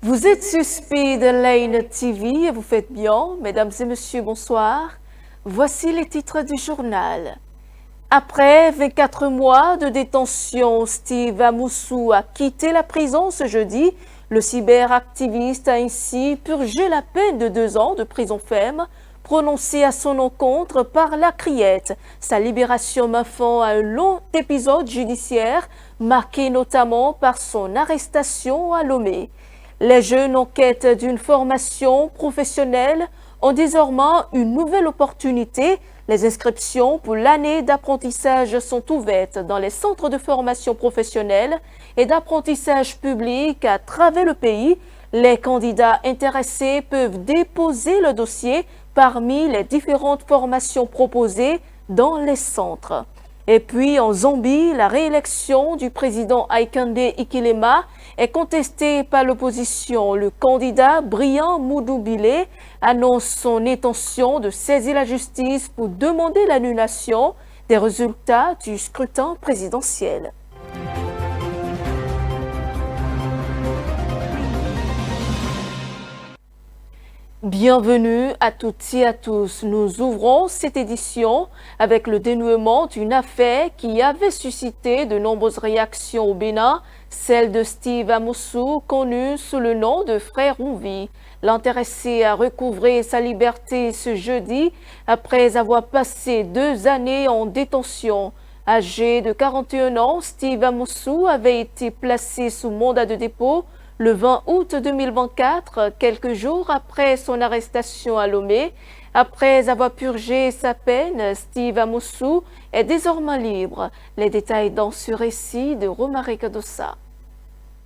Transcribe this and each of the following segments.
Vous êtes sur Speedline TV et vous faites bien. Mesdames et messieurs, bonsoir. Voici les titres du journal. Après 24 mois de détention, Steve Amoussou a quitté la prison ce jeudi. Le cyberactiviste a ainsi purgé la peine de 2 ans de prison ferme prononcée à son encontre par la Criette. Sa libération met fin à un long épisode judiciaire marqué notamment par son arrestation à Lomé. Les jeunes en quête d'une formation professionnelle ont désormais une nouvelle opportunité. Les inscriptions pour l'année d'apprentissage sont ouvertes dans les centres de formation professionnelle et d'apprentissage public à travers le pays. Les candidats intéressés peuvent déposer le dossier parmi les différentes formations proposées dans les centres. Et puis en Zambie, la réélection du président Hakainde Hichilema est contestée par l'opposition. Le candidat Brian Mudubile annonce son intention de saisir la justice pour demander l'annulation des résultats du scrutin présidentiel. Bienvenue à toutes et à tous. Nous ouvrons cette édition avec le dénouement d'une affaire qui avait suscité de nombreuses réactions au Bénin, celle de Steve Amoussou, connu sous le nom de Frère Rouvi. L'intéressé a recouvré sa liberté ce jeudi après avoir passé 2 années en détention. Âgé de 41 ans, Steve Amoussou avait été placé sous mandat de dépôt le 20 août 2024, quelques jours après son arrestation à Lomé. Après avoir purgé sa peine, Steve Amoussou est désormais libre. Les détails dans ce récit de Romaric Dossa.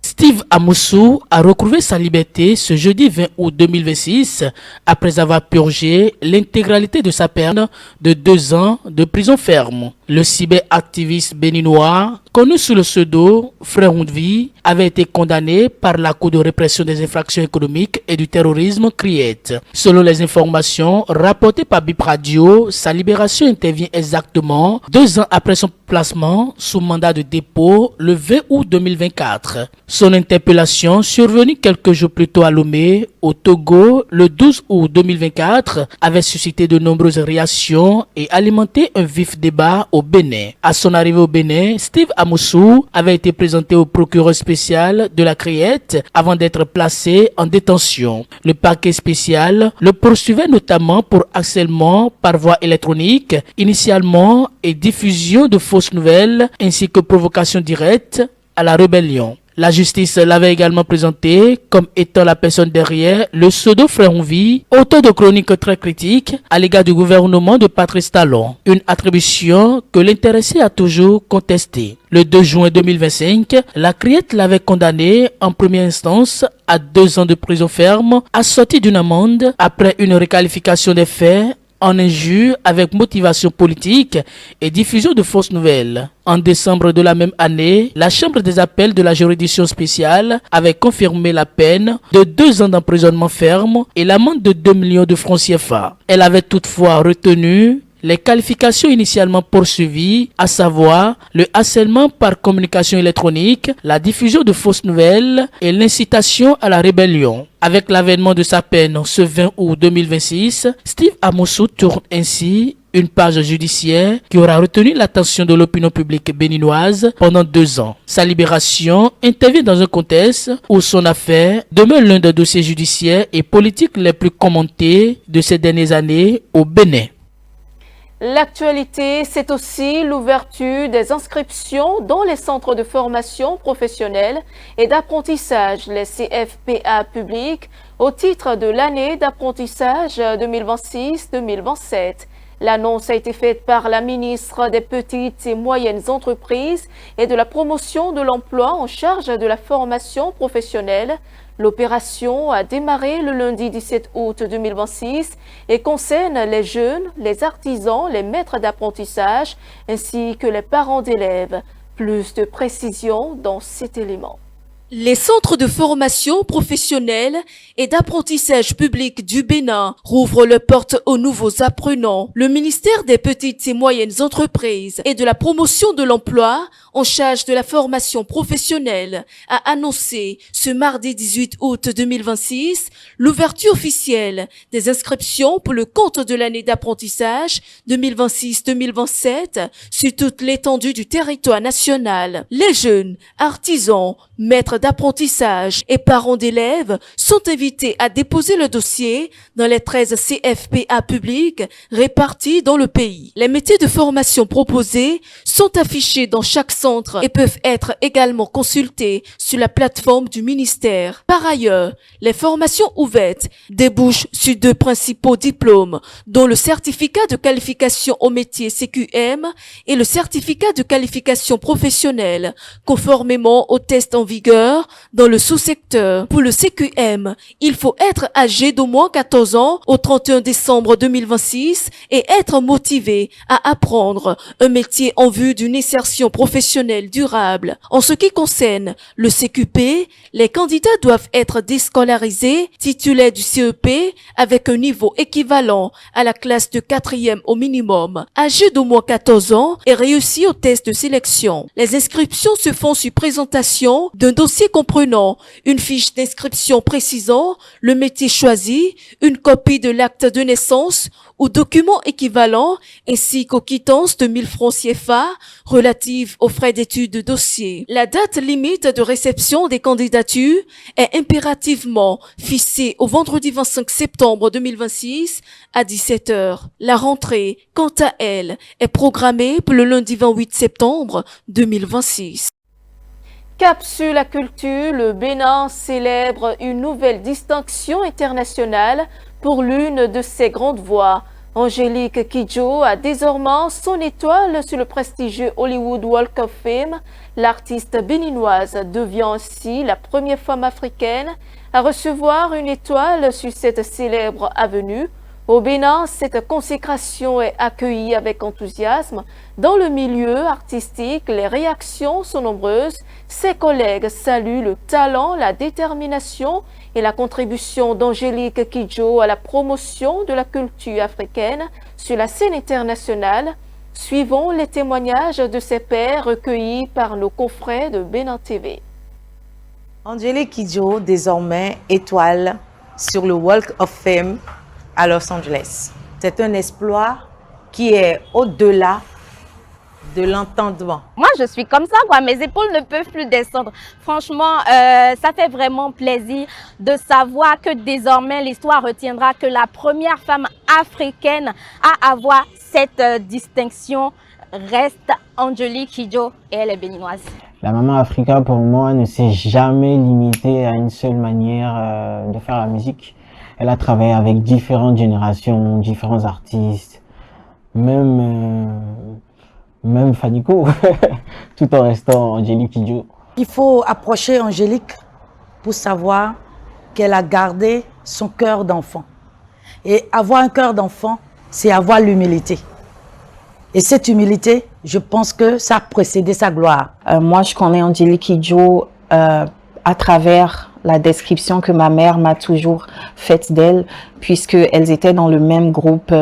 Steve Amoussou a recouvré sa liberté ce jeudi 20 août 2026 après avoir purgé l'intégralité de sa peine de 2 ans de prison ferme. Le cyberactiviste béninois, connu sous le pseudo Frère Rouvi, avait été condamné par la Cour de répression des infractions économiques et du terrorisme CRIET. Selon les informations rapportées par Bip Radio, sa libération intervient exactement 2 ans après son placement sous mandat de dépôt le 20 août 2024. Son interpellation, survenue quelques jours plus tôt à Lomé, au Togo, le 12 août 2024, avait suscité de nombreuses réactions et alimenté un vif débat au Bénin. À son arrivée au Bénin, Steve Amoussou avait été présenté au procureur spécial de la Criette avant d'être placé en détention. Le parquet spécial le poursuivait notamment pour harcèlement par voie électronique, initialement, et diffusion de fausses nouvelles, ainsi que provocation directe à la rébellion. La justice l'avait également présenté comme étant la personne derrière le pseudo Frère Rouvi, auteur de chroniques très critiques à l'égard du gouvernement de Patrice Talon, une attribution que l'intéressé a toujours contestée. Le 2 juin 2025, la Criette l'avait condamné en première instance à 2 ans de prison ferme, assortie d'une amende après une requalification des faits en injure avec motivation politique et diffusion de fausses nouvelles. En décembre de la même année, la Chambre des appels de la juridiction spéciale avait confirmé la peine de 2 ans d'emprisonnement ferme et l'amende de 2 millions de francs CFA. Elle avait toutefois retenu les qualifications initialement poursuivies, à savoir le harcèlement par communication électronique, la diffusion de fausses nouvelles et l'incitation à la rébellion. Avec l'avènement de sa peine ce 20 août 2026, Steve Amoussou tourne ainsi une page judiciaire qui aura retenu l'attention de l'opinion publique béninoise pendant 2 ans. Sa libération intervient dans un contexte où son affaire demeure l'un des dossiers judiciaires et politiques les plus commentés de ces dernières années au Bénin. L'actualité, c'est aussi l'ouverture des inscriptions dans les centres de formation professionnelle et d'apprentissage, les CFPA publics, au titre de l'année d'apprentissage 2026-2027. L'annonce a été faite par la ministre des Petites et Moyennes Entreprises et de la Promotion de l'Emploi en charge de la formation professionnelle. L'opération a démarré le lundi 17 août 2026 et concerne les jeunes, les artisans, les maîtres d'apprentissage ainsi que les parents d'élèves. Plus de précisions dans cet élément. Les centres de formation professionnelle et d'apprentissage public du Bénin rouvrent leurs portes aux nouveaux apprenants. Le ministère des Petites et Moyennes Entreprises et de la Promotion de l'Emploi, en charge de la formation professionnelle, a annoncé ce mardi 18 août 2026 l'ouverture officielle des inscriptions pour le compte de l'année d'apprentissage 2026-2027 sur toute l'étendue du territoire national. Les jeunes, artisans, maîtres d'apprentissage et parents d'élèves sont invités à déposer le dossier dans les 13 CFPA publics répartis dans le pays. Les métiers de formation proposés sont affichés dans chaque centre et peuvent être également consultés sur la plateforme du ministère. Par ailleurs, les formations ouvertes débouchent sur 2 principaux diplômes, dont le certificat de qualification au métier CQM et le certificat de qualification professionnelle, conformément aux tests en vigueur dans le sous-secteur. Pour le CQM, il faut être âgé d'au moins 14 ans au 31 décembre 2026 et être motivé à apprendre un métier en vue d'une insertion professionnelle durable. En ce qui concerne le CQP, les candidats doivent être déscolarisés, titulaires du CEP avec un niveau équivalent à la classe de 4e au minimum, âgés d'au moins 14 ans et réussi au test de sélection. Les inscriptions se font sur présentation d'un dossier comprenant une fiche d'inscription précisant le métier choisi, une copie de l'acte de naissance ou document équivalent ainsi qu'aux quittances de 1000 francs CFA relatives aux frais d'études de dossier. La date limite de réception des candidatures est impérativement fixée au vendredi 25 septembre 2026 à 17 h. La rentrée, quant à elle, est programmée pour le lundi 28 septembre 2026. Cap sur la culture, le Bénin célèbre une nouvelle distinction internationale pour l'une de ses grandes voix. Angélique Kidjo a désormais son étoile sur le prestigieux Hollywood Walk of Fame. L'artiste béninoise devient ainsi la première femme africaine à recevoir une étoile sur cette célèbre avenue. Au Bénin, cette consécration est accueillie avec enthousiasme. Dans le milieu artistique, les réactions sont nombreuses. Ses collègues saluent le talent, la détermination et la contribution d'Angélique Kidjo à la promotion de la culture africaine sur la scène internationale. Suivons les témoignages de ses pairs recueillis par nos confrères de Bénin TV. Angélique Kidjo, désormais étoile sur le Walk of Fame à Los Angeles. C'est un exploit qui est au-delà de l'entendement. Moi, je suis comme ça, quoi. Mes épaules ne peuvent plus descendre. Franchement, ça fait vraiment plaisir de savoir que désormais, l'histoire retiendra que la première femme africaine à avoir cette distinction reste Angélique Kidjo et elle est béninoise. La Maman Africa, pour moi, ne s'est jamais limitée à une seule manière de faire la musique. Elle a travaillé avec différentes générations, différents artistes, même Fanico, tout en restant Angélique Kidjo. Il faut approcher Angélique pour savoir qu'elle a gardé son cœur d'enfant. Et avoir un cœur d'enfant, c'est avoir l'humilité. Et cette humilité, je pense que ça a précédé sa gloire. Moi, je connais Angélique Kidjo à travers la description que ma mère m'a toujours faite d'elle, puisqu'elles étaient dans le même groupe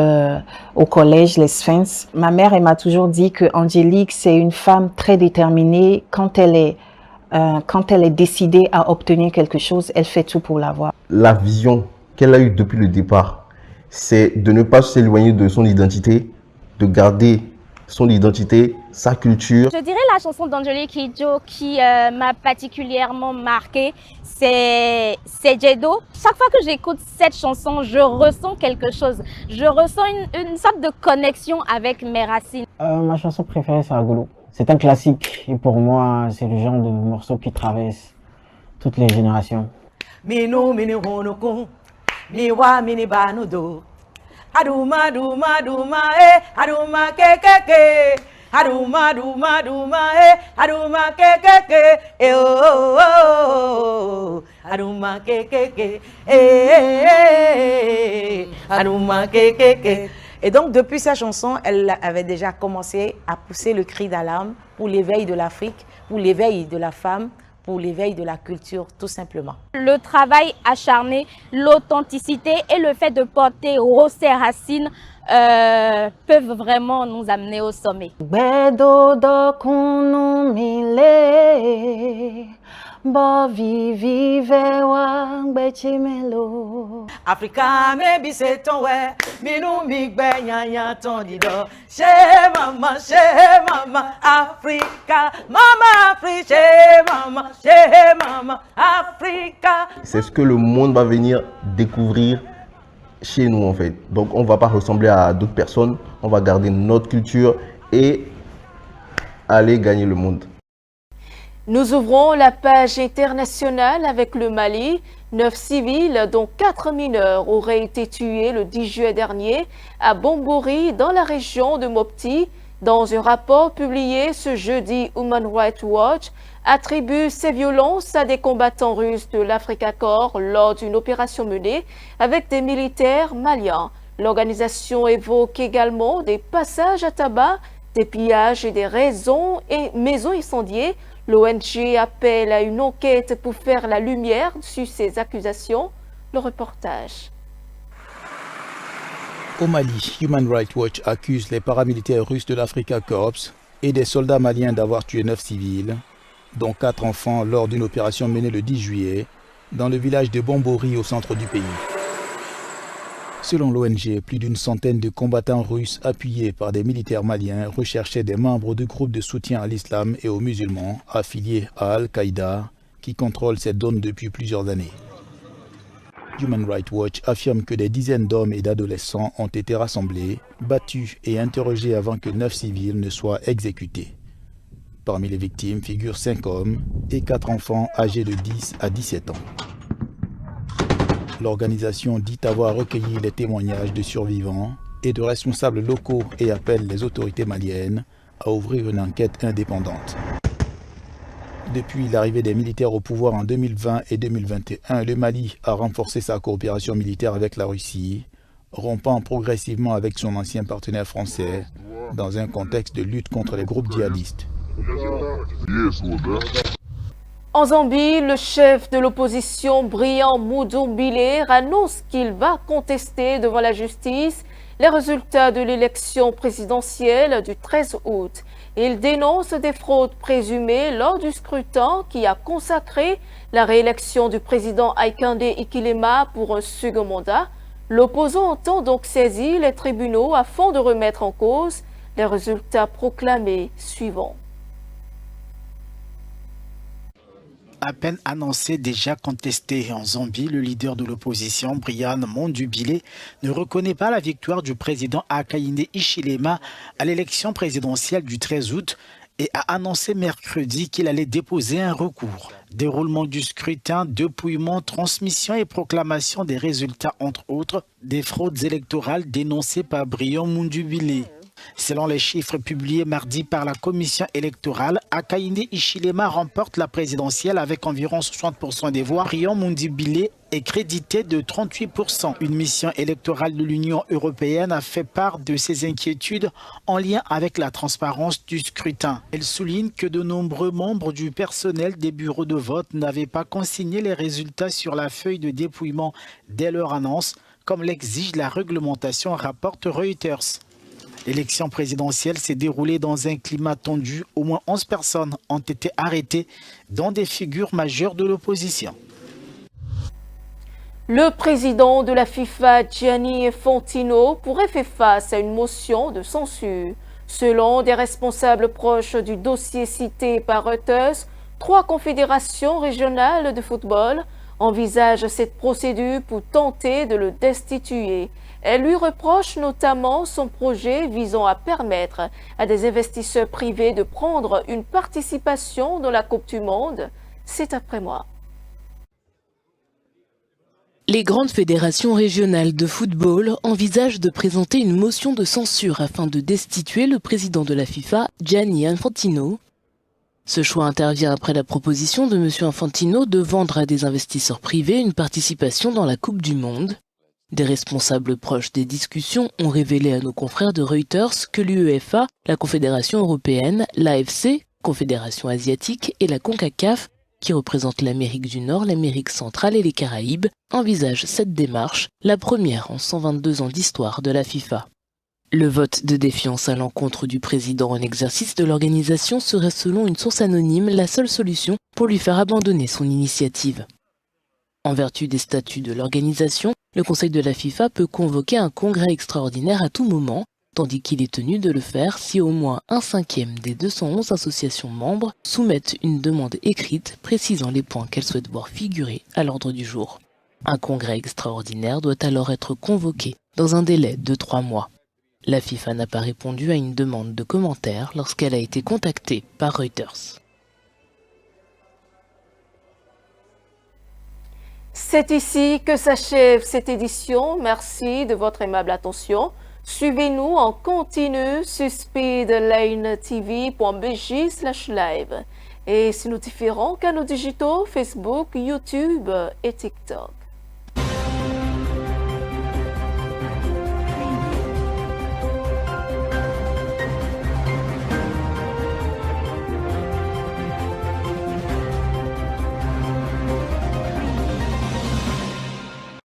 au collège, les Sphinx. Ma mère, elle m'a toujours dit que Angélique, c'est une femme très déterminée. Quand elle est décidée à obtenir quelque chose, elle fait tout pour l'avoir. La vision qu'elle a eue depuis le départ, c'est de ne pas s'éloigner de son identité, de garder son identité, sa culture. Je dirais la chanson d'Angélique Kidjo qui m'a particulièrement marquée, c'est Jedo. Chaque fois que j'écoute cette chanson, je ressens quelque chose. Je ressens une sorte de connexion avec mes racines. Ma chanson préférée, c'est Agolo. C'est un classique et pour moi, c'est le genre de morceau qui traverse toutes les générations. Aduma duma duma aduma kekeke aduma duma duma aduma kekeke oh oh aduma kekeke aduma kekeke. Et donc depuis sa chanson, elle avait déjà commencé à pousser le cri d'alarme pour l'éveil de l'Afrique, pour l'éveil de la femme, pour l'éveil de la culture, tout simplement. Le travail acharné, l'authenticité et le fait de porter haut ses racines peuvent vraiment nous amener au sommet. Africa maybe c'est ton ouais, minou migbe yan ton dido. Chez maman, Africa, maman Afrique, chez maman, Africa. C'est ce que le monde va venir découvrir chez nous en fait. Donc on va pas ressembler à d'autres personnes, on va garder notre culture et aller gagner le monde. Nous ouvrons la page internationale avec le Mali. 9 civils, dont 4 mineurs, auraient été tués le 10 juillet dernier à Bombori, dans la région de Mopti. Dans un rapport publié ce jeudi, Human Rights Watch attribue ces violences à des combattants russes de l'Africa Corps lors d'une opération menée avec des militaires maliens. L'organisation évoque également des passages à tabac, des pillages et des maisons incendiées. L'ONG appelle à une enquête pour faire la lumière sur ces accusations. Le reportage. Au Mali, Human Rights Watch accuse les paramilitaires russes de l'Africa Corps et des soldats maliens d'avoir tué 9 civils, dont 4 enfants lors d'une opération menée le 10 juillet dans le village de Bombori au centre du pays. Selon l'ONG, plus d'une centaine de combattants russes appuyés par des militaires maliens recherchaient des membres de groupes de soutien à l'islam et aux musulmans affiliés à Al-Qaïda qui contrôlent cette zone depuis plusieurs années. Human Rights Watch affirme que des dizaines d'hommes et d'adolescents ont été rassemblés, battus et interrogés avant que 9 civils ne soient exécutés. Parmi les victimes figurent 5 hommes et 4 enfants âgés de 10 à 17 ans. L'organisation dit avoir recueilli les témoignages de survivants et de responsables locaux et appelle les autorités maliennes à ouvrir une enquête indépendante. Depuis l'arrivée des militaires au pouvoir en 2020 et 2021, le Mali a renforcé sa coopération militaire avec la Russie, rompant progressivement avec son ancien partenaire français dans un contexte de lutte contre les groupes djihadistes. En Zambie, le chef de l'opposition, Brian Mudubile, annonce qu'il va contester devant la justice les résultats de l'élection présidentielle du 13 août. Il dénonce des fraudes présumées lors du scrutin qui a consacré la réélection du président Hakainde Hichilema pour un second mandat. L'opposant entend donc saisir les tribunaux afin de remettre en cause les résultats proclamés suivants. À peine annoncé, déjà contesté en Zambie, le leader de l'opposition, Brian Mudubile, ne reconnaît pas la victoire du président Hakainde Hichilema à l'élection présidentielle du 13 août et a annoncé mercredi qu'il allait déposer un recours. Déroulement du scrutin, dépouillement, transmission et proclamation des résultats, entre autres, des fraudes électorales dénoncées par Brian Mudubile. Selon les chiffres publiés mardi par la commission électorale, Hakainde Hichilema remporte la présidentielle avec environ 60% des voix. Brian Mudubile est crédité de 38%. Une mission électorale de l'Union européenne a fait part de ses inquiétudes en lien avec la transparence du scrutin. Elle souligne que de nombreux membres du personnel des bureaux de vote n'avaient pas consigné les résultats sur la feuille de dépouillement dès leur annonce, comme l'exige la réglementation, rapporte Reuters. L'élection présidentielle s'est déroulée dans un climat tendu. Au moins 11 personnes ont été arrêtées, dont des figures majeures de l'opposition. Le président de la FIFA, Gianni Infantino, pourrait faire face à une motion de censure. Selon des responsables proches du dossier cité par Reuters, 3 confédérations régionales de football envisagent cette procédure pour tenter de le destituer. Elle lui reproche notamment son projet visant à permettre à des investisseurs privés de prendre une participation dans la Coupe du Monde. C'est après moi. Les grandes fédérations régionales de football envisagent de présenter une motion de censure afin de destituer le président de la FIFA, Gianni Infantino. Ce choix intervient après la proposition de M. Infantino de vendre à des investisseurs privés une participation dans la Coupe du Monde. Des responsables proches des discussions ont révélé à nos confrères de Reuters que l'UEFA, la Confédération européenne, l'AFC, Confédération asiatique et la CONCACAF qui représente l'Amérique du Nord, l'Amérique centrale et les Caraïbes, envisage cette démarche, la première en 122 ans d'histoire de la FIFA. Le vote de défiance à l'encontre du président en exercice de l'organisation serait selon une source anonyme la seule solution pour lui faire abandonner son initiative. En vertu des statuts de l'organisation, le Conseil de la FIFA peut convoquer un congrès extraordinaire à tout moment, tandis qu'il est tenu de le faire si au moins 1/5 des 211 associations membres soumettent une demande écrite précisant les points qu'elles souhaitent voir figurer à l'ordre du jour. Un congrès extraordinaire doit alors être convoqué dans un délai de 3 mois. La FIFA n'a pas répondu à une demande de commentaire lorsqu'elle a été contactée par Reuters. C'est ici que s'achève cette édition. Merci de votre aimable attention. Suivez-nous en continu sur speedlanetv.bj/live et sur nos différents canaux digitaux Facebook, YouTube et TikTok.